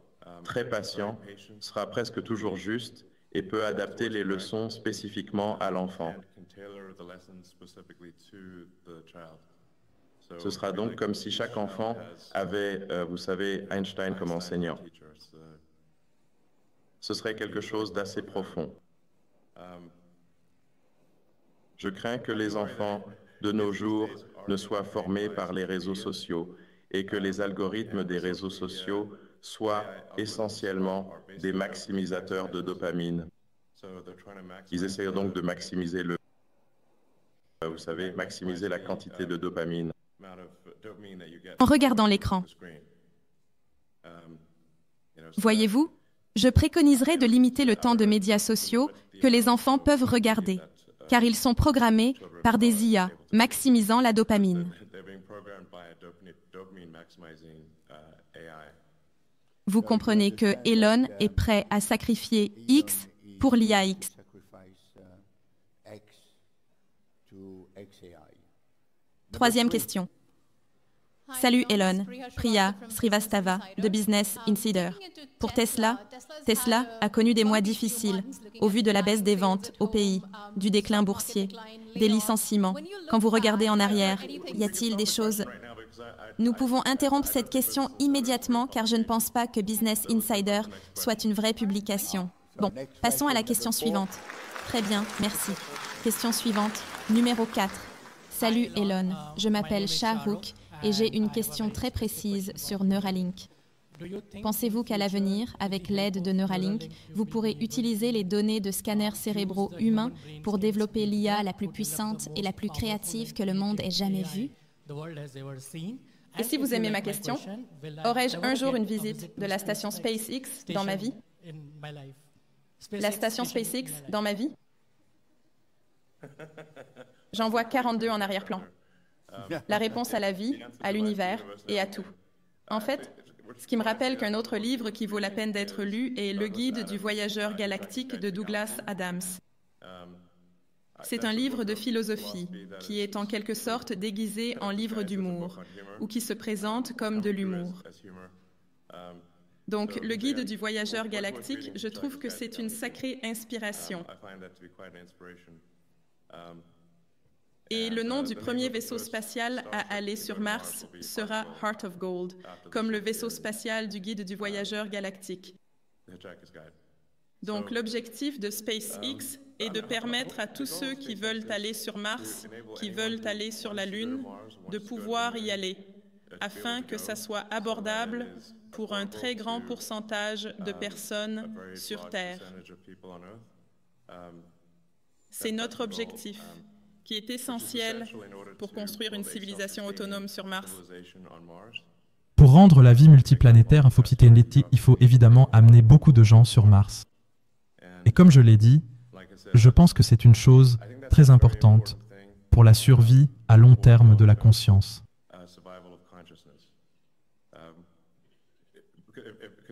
très patient, sera presque toujours juste et peut adapter les leçons spécifiquement à l'enfant. Ce sera donc comme si chaque enfant avait, vous savez, Einstein comme enseignant. Ce serait quelque chose d'assez profond. Je crains que les enfants de nos jours ne soient formés par les réseaux sociaux et que les algorithmes des réseaux sociaux soient essentiellement des maximisateurs de dopamine. Ils essayent donc de maximiser vous savez, maximiser la quantité de dopamine. En regardant l'écran. Voyez-vous, je préconiserais de limiter le temps de médias sociaux que les enfants peuvent regarder, car ils sont programmés par des IA maximisant la dopamine. Vous comprenez que Elon est prêt à sacrifier X pour l'IA X. Troisième question. Salut Elon, Priya Srivastava de Business Insider. Pour Tesla, Tesla a connu des mois difficiles au vu de la baisse des ventes au pays, du déclin boursier, des licenciements. Quand vous regardez en arrière, y a-t-il des choses... Nous pouvons interrompre cette question immédiatement car je ne pense pas que Business Insider soit une vraie publication. Bon, passons à la question suivante. Très bien, merci. Question suivante, numéro 4. Salut Elon, je m'appelle Shahrukh et j'ai une question très précise sur Neuralink. Pensez-vous qu'à l'avenir, avec l'aide de Neuralink, vous pourrez utiliser les données de scanners cérébraux humains pour développer l'IA la plus puissante et la plus créative que le monde ait jamais vue? Et si vous aimez ma question, aurais-je un jour une visite de la station SpaceX dans ma vie? La station SpaceX dans ma vie? J'en vois 42 en arrière-plan. La réponse à la vie, à l'univers et à tout. En fait, ce qui me rappelle qu'un autre livre qui vaut la peine d'être lu est Le Guide du voyageur galactique de Douglas Adams. C'est un livre de philosophie qui est en quelque sorte déguisé en livre d'humour ou qui se présente comme de l'humour. Donc, le Guide du voyageur galactique, je trouve que c'est une sacrée inspiration. Et le nom du premier vaisseau spatial à aller sur Mars sera Heart of Gold, comme le vaisseau spatial du Guide du voyageur galactique. Donc, l'objectif de SpaceX est de permettre à tous ceux qui veulent aller sur Mars, qui veulent aller sur la Lune, de pouvoir y aller, afin que ça soit abordable pour un très grand pourcentage de personnes sur Terre. C'est notre objectif, qui est essentiel pour construire une civilisation autonome sur Mars. Pour rendre la vie multiplanétaire infoxyténétique, il faut évidemment amener beaucoup de gens sur Mars. Et comme je l'ai dit, je pense que c'est une chose très importante pour la survie à long terme de la conscience.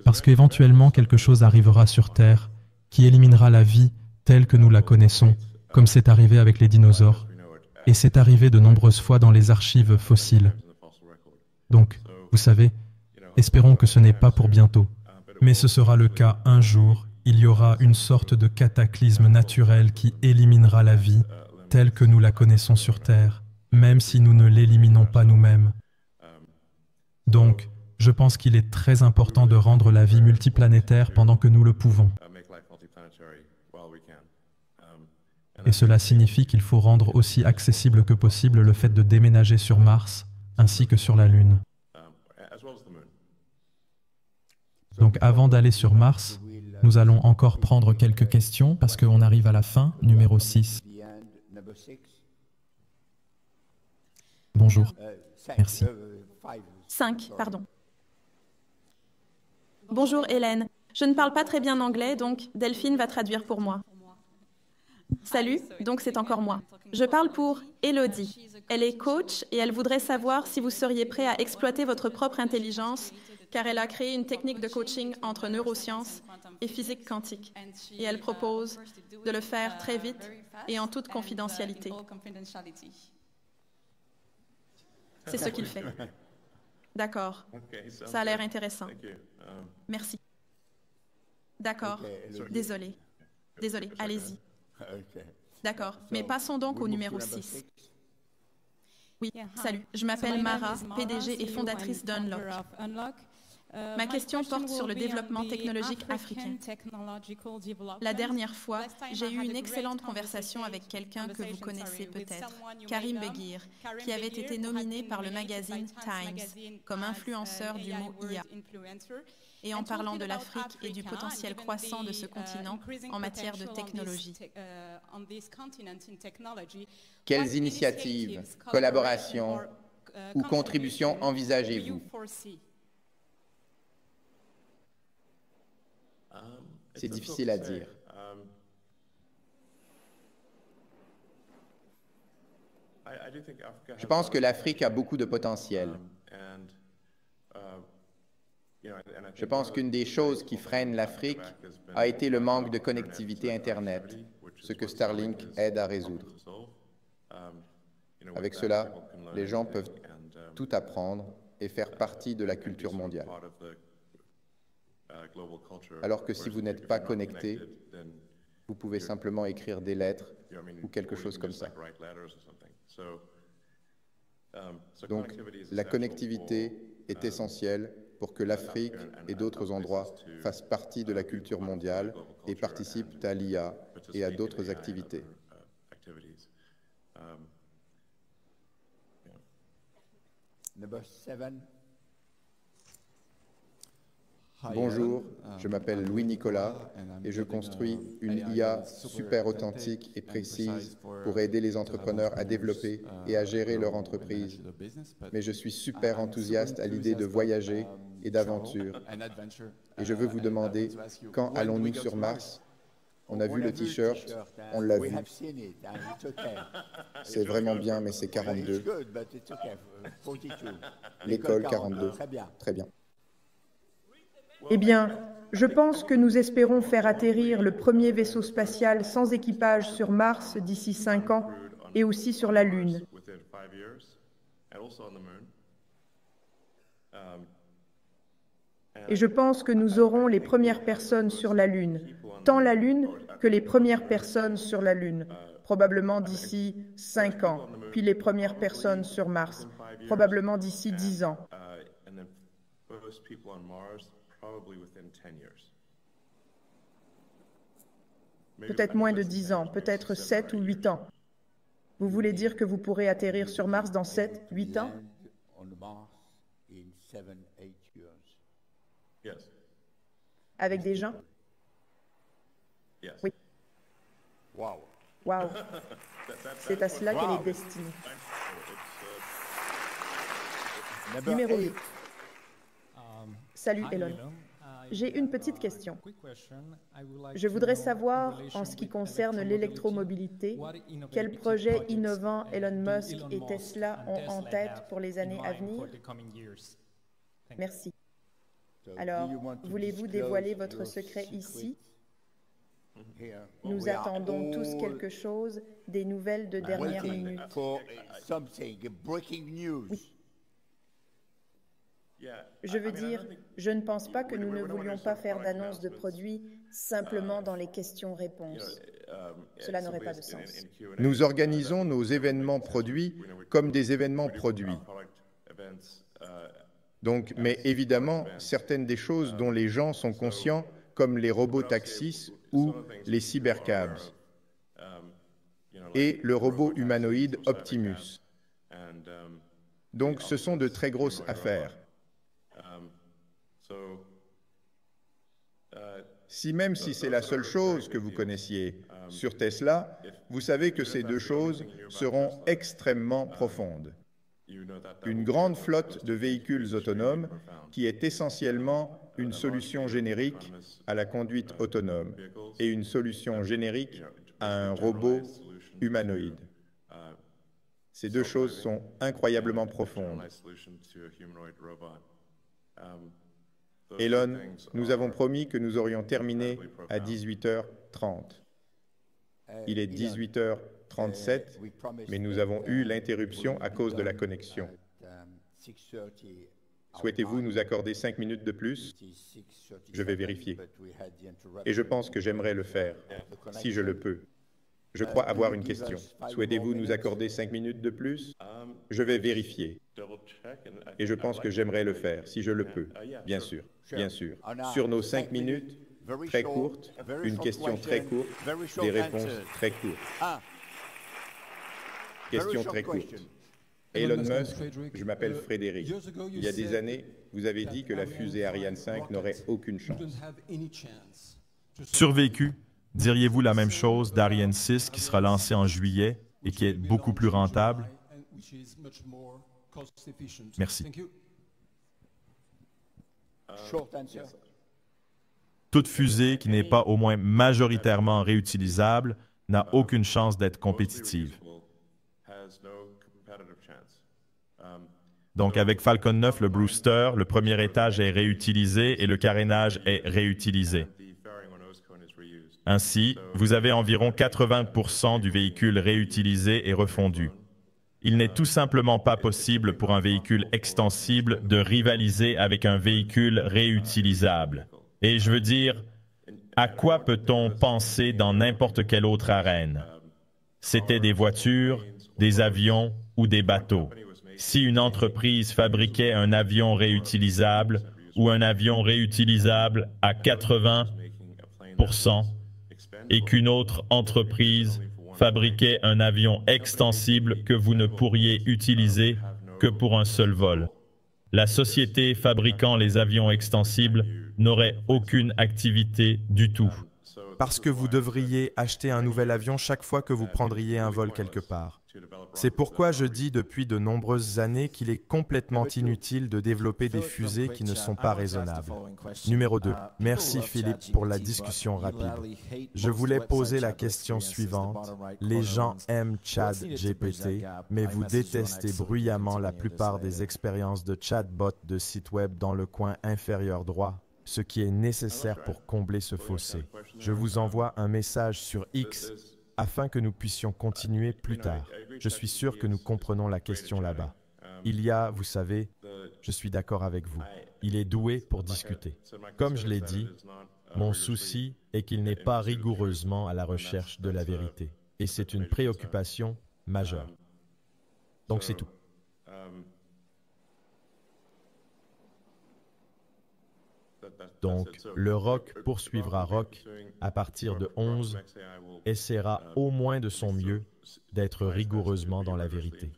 Parce qu'éventuellement quelque chose arrivera sur Terre qui éliminera la vie telle que nous la connaissons, comme c'est arrivé avec les dinosaures, et c'est arrivé de nombreuses fois dans les archives fossiles. Donc, vous savez, espérons que ce n'est pas pour bientôt, mais ce sera le cas un jour. Il y aura une sorte de cataclysme naturel qui éliminera la vie telle que nous la connaissons sur Terre, même si nous ne l'éliminons pas nous-mêmes. Donc, je pense qu'il est très important de rendre la vie multiplanétaire pendant que nous le pouvons. Et cela signifie qu'il faut rendre aussi accessible que possible le fait de déménager sur Mars, ainsi que sur la Lune. Donc avant d'aller sur Mars, nous allons encore prendre quelques questions parce qu'on arrive à la fin, numéro 6. Bonjour. Merci. 5, pardon. Bonjour Hélène. Je ne parle pas très bien anglais, donc Delphine va traduire pour moi. Salut, donc c'est encore moi. Je parle pour Elodie. Elle est coach et elle voudrait savoir si vous seriez prêt à exploiter votre propre intelligence, car elle a créé une technique de coaching entre neurosciences et physique quantique. Et elle propose de le faire très vite et en toute confidentialité. C'est ce qu'il fait. D'accord. Ça a l'air intéressant. Merci. D'accord. Désolé. Désolé, allez-y. D'accord, mais passons donc au numéro 6. Oui, salut, je m'appelle Mara, PDG et fondatrice d'Unlock. Ma question porte sur le développement technologique africain. La dernière fois, j'ai eu une excellente conversation avec quelqu'un que vous connaissez peut-être, Karim Beguir, qui avait été nominé par le magazine Times comme influenceur du mot IA. Et en parlant de l'Afrique et du potentiel croissant de ce continent en matière de technologie. Quelles initiatives, collaborations ou contributions envisagez-vous? C'est difficile à dire. Je pense que l'Afrique a beaucoup de potentiel. Je pense qu'une des choses qui freine l'Afrique a été le manque de connectivité Internet, ce que Starlink aide à résoudre. Avec cela, les gens peuvent tout apprendre et faire partie de la culture mondiale. Alors que si vous n'êtes pas connecté, vous pouvez simplement écrire des lettres ou quelque chose comme ça. Donc, la connectivité est essentielle pour que l'Afrique et d'autres endroits fassent partie de la culture mondiale et participent à l'IA et à d'autres activités. Bonjour, je m'appelle Louis Nicolas et je construis une IA super authentique et précise pour aider les entrepreneurs à développer et à gérer leur entreprise. Mais je suis super enthousiaste à l'idée de voyager et d'aventure. Et je veux vous demander, quand allons-nous sur Mars? On a vu le t-shirt, on l'a vu. C'est vraiment bien, mais c'est 42. L'école 42. Très bien. Eh bien, je pense que nous espérons faire atterrir le premier vaisseau spatial sans équipage sur Mars d'ici 5 ans et aussi sur la Lune. Et je pense que nous aurons les premières personnes sur la Lune, tant la Lune que les premières personnes sur la Lune, probablement d'ici 5 ans, puis les premières personnes sur Mars, probablement d'ici 10 ans. Peut-être moins de 10 ans, peut-être 7 ou 8 ans. Vous voulez dire que vous pourrez atterrir sur Mars dans 7, 8 ans? Avec des gens? Oui. Wow. C'est à cela qu'elle est destinée. Numéro 8. Salut Elon. J'ai une petite question. Je voudrais savoir, en ce qui concerne l'électromobilité, quels projets innovants Elon Musk et Tesla ont en tête pour les années à venir? Merci. Alors, voulez-vous dévoiler votre secret ici? Nous attendons tous quelque chose, des nouvelles de dernière minute. Oui. Je veux dire, je ne pense pas que nous ne voulions pas faire d'annonce de produits simplement dans les questions-réponses. Cela n'aurait pas de sens. Nous organisons nos événements produits comme des événements produits. Donc, mais évidemment, certaines des choses dont les gens sont conscients, comme les robots taxis ou les cybercabs, et le robot humanoïde Optimus. Donc, ce sont de très grosses affaires. Même si c'est la seule chose que vous connaissiez sur Tesla, vous savez que ces deux choses seront extrêmement profondes. Une grande flotte de véhicules autonomes qui est essentiellement une solution générique à la conduite autonome et une solution générique à un robot humanoïde. Ces deux choses sont incroyablement profondes. Elon, nous avons promis que nous aurions terminé à 18h30. Il est 18h37, mais nous avons eu l'interruption à cause de la connexion. Souhaitez-vous nous accorder 5 minutes de plus? Je vais vérifier. Et je pense que j'aimerais le faire, si je le peux. Je crois avoir une question. Souhaitez-vous nous accorder 5 minutes de plus? Je vais vérifier. Et je pense que j'aimerais le faire, si je le peux. Bien sûr, bien sûr. Sur nos 5 minutes, très courtes, une question très courte, des réponses très courtes. Question très courte. Elon Musk, je m'appelle Frédéric. Il y a des années, vous avez dit que la fusée Ariane 5 n'aurait aucune chance. Survécu, diriez-vous la même chose d'Ariane 6 qui sera lancée en juillet et qui est beaucoup plus rentable? Merci. Toute fusée qui n'est pas au moins majoritairement réutilisable n'a aucune chance d'être compétitive. Donc avec Falcon 9, le Brewster, le premier étage est réutilisé et le carénage est réutilisé. Ainsi, vous avez environ 80% du véhicule réutilisé et refondu. Il n'est tout simplement pas possible pour un véhicule extensible de rivaliser avec un véhicule réutilisable. Et je veux dire, à quoi peut-on penser dans n'importe quelle autre arène? C'était des voitures, des avions ou des bateaux. Si une entreprise fabriquait un avion réutilisable ou un avion réutilisable à 80% et qu'une autre entreprise fabriquait un avion extensible que vous ne pourriez utiliser que pour un seul vol, la société fabriquant les avions extensibles n'aurait aucune activité du tout. Parce que vous devriez acheter un nouvel avion chaque fois que vous prendriez un vol quelque part. C'est pourquoi je dis depuis de nombreuses années qu'il est complètement inutile de développer des fusées qui ne sont pas raisonnables. Numéro 2. Merci Philippe pour la discussion rapide. Je voulais poser la question suivante. Les gens aiment ChatGPT, mais vous détestez bruyamment la plupart des expériences de chatbot de sites web dans le coin inférieur droit, ce qui est nécessaire pour combler ce fossé. Je vous envoie un message sur X afin que nous puissions continuer plus tard. Je suis sûr que nous comprenons la question là-bas. Il y a, vous savez, je suis d'accord avec vous, il est doué pour discuter. Comme je l'ai dit, mon souci est qu'il n'est pas rigoureusement à la recherche de la vérité. Et c'est une préoccupation majeure. Donc c'est tout. Donc, le rock poursuivra rock à partir de 11, essaiera au moins de son mieux d'être rigoureusement dans la vérité.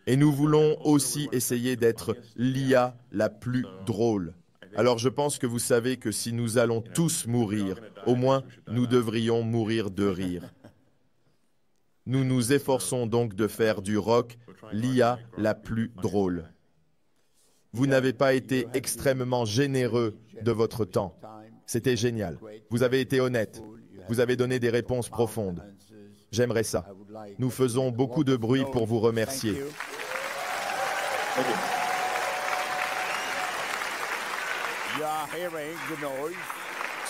Et nous voulons aussi essayer d'être l'IA la plus drôle. Alors je pense que vous savez que si nous allons tous mourir, au moins nous devrions mourir de rire. Nous nous efforçons donc de faire du rock l'IA la plus drôle. Vous n'avez pas été extrêmement généreux de votre temps. C'était génial. Vous avez été honnête. Vous avez donné des réponses profondes. J'aimerais ça. Nous faisons beaucoup de bruit pour vous remercier.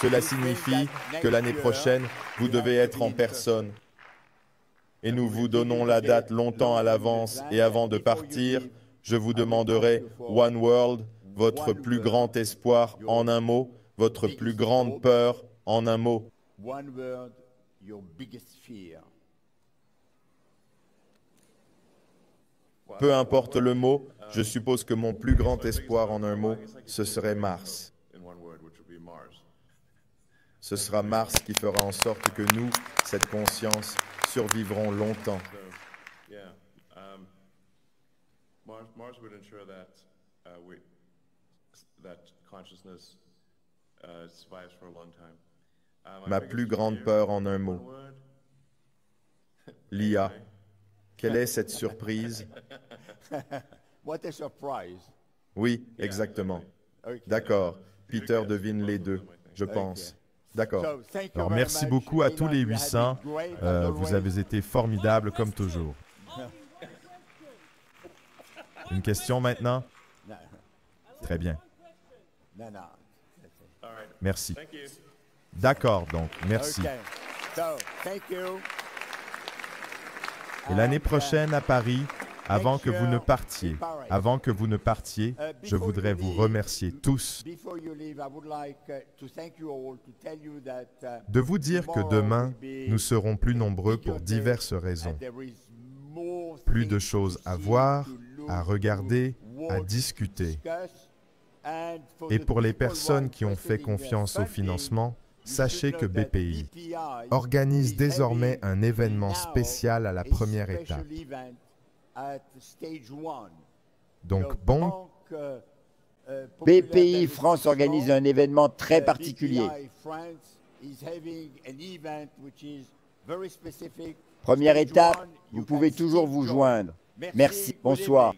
Cela signifie que l'année prochaine, vous devez être en personne. Et nous vous donnons la date longtemps à l'avance et avant de partir, je vous demanderai One World, votre plus grand espoir en un mot, votre plus grande peur en un mot. Peu importe le mot, je suppose que mon plus grand espoir en un mot, ce serait Mars. Ce sera Mars qui fera en sorte que nous, cette conscience, survivrons longtemps. Mars would ensure that that consciousness survives for a long time. Ma plus grande peur en un mot. L'IA. Quelle est cette surprise? What a surprise. Oui, exactement. D'accord. Peter devine les deux, je pense. D'accord. Alors, merci beaucoup à tous les 800. Vous avez été formidables comme toujours. Une question maintenant? Très bien. Merci. D'accord, donc, merci. Et l'année prochaine à Paris, avant que vous ne partiez, je voudrais vous remercier tous de vous dire que demain, nous serons plus nombreux pour diverses raisons. Plus de choses à voir, à regarder, à discuter. Et pour les personnes qui ont fait confiance au financement, sachez que BPI organise désormais un événement spécial à la première étape. Donc bon, BPI France organise un événement très particulier. Première étape, vous pouvez toujours vous joindre. Merci, bonsoir.